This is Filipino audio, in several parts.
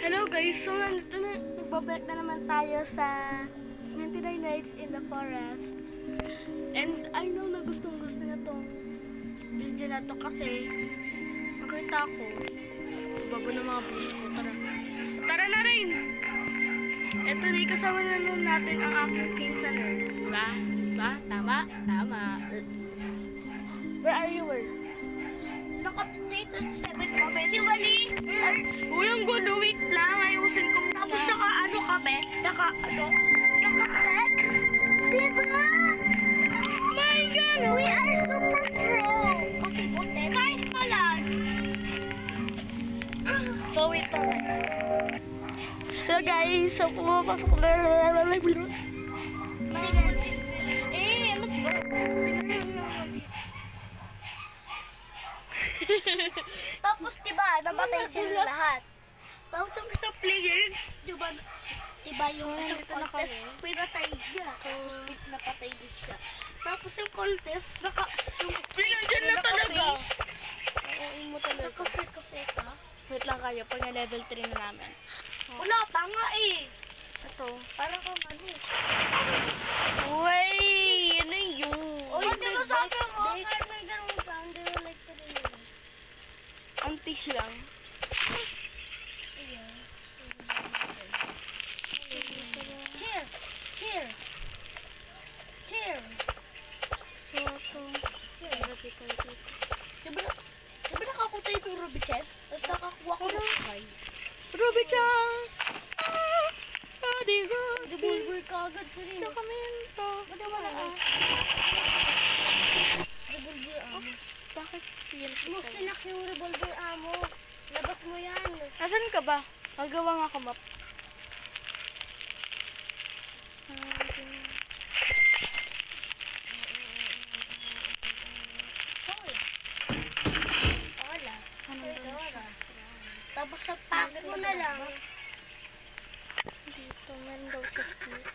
Hello guys, so nagbabalik na naman tayo sa 99 Nights in the Forest. And I know na gustong gusto na tong video na to kasi makita ko babo ng mga bus ko. Tara na rin! Eto di kasama na nun natin ang aking pinsan eh. Diba? Tama? Where are you? Naka-updated 7 pa, pwede mali. Uy, ang good. Wait lang. Ayusin ko muna. Tapos naka-ano kami? Naka-text? Diba? My God! We are super pro. Kasi buti. Kahit palag. So, wait lang. Hello guys. So, pumapasok na. Ano ba? Tapos diba, namatay sila lahat. Tapos ang isang player, diba yung isang contest, pinatay niya. Tapos napatay din siya. Tapos yung contest, yung Pinadyan na talaga. Oo, mo talaga. Naka-feka. Wait lang kayo. Pag na-level 3 na namin. Wala pa nga eh. Ito. Parang kang ano. Uy! Ano yun? Oy, diba sabi mo? Kahit may ganun ka, hindi mo like to rin yun. Antik lang. Here. So, ito. Diba nakakuta yung Ruby Chef? Tapos nakakuha ko ng kay. Ruby-chan! Di ko. Revolver ka agad sa rin. Dokumento. Ba't wala ka? Revolver amo. Bakit yun? Sinak yung revolver amo. Labas mo yan. Asan ka ba? Magawa nga ako map. Wala. Tapos sa packet mo na lang. Dito, meron daw chest dito.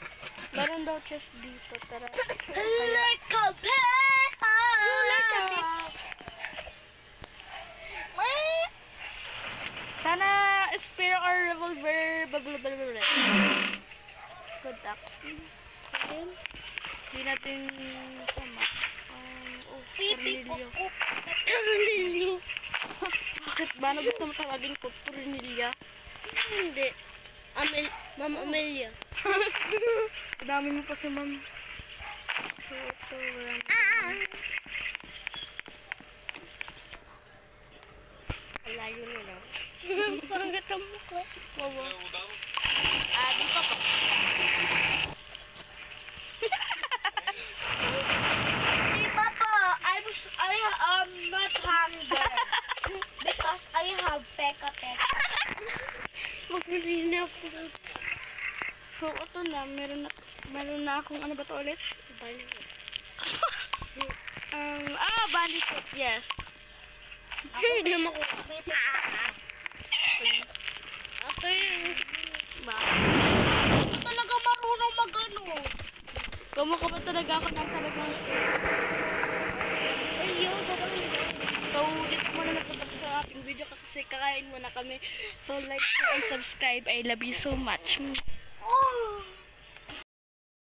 Meron daw chest dito. Tara. Like a pet! You like a bitch. Sana spear or revolver. Blablabla. Good action. Then, hindi natin sama. Pipi ko. Cornelio. Bakit ba? Ano gusto mo tawagin ko? Cornelia. Hindi. Ma'am Amelia. Dami mo pa si ma'am. So, ito. Alayo nila. Parang gatang mo ko. Wawa. Di pa po. Di pa po. I am not hungry. Because I have peka. Magbili na ako. So, ito na. Meron na akong ano ba ito ulit? Bandit. Bandit. Yes. Hindi naman ko. Ito talaga marunong mag-ano. Kumakabat talaga ako ng talagang. So, dito muna nagtatapos sa aking video kasi kakain muna kami. So, like, share, and subscribe. I love you so much.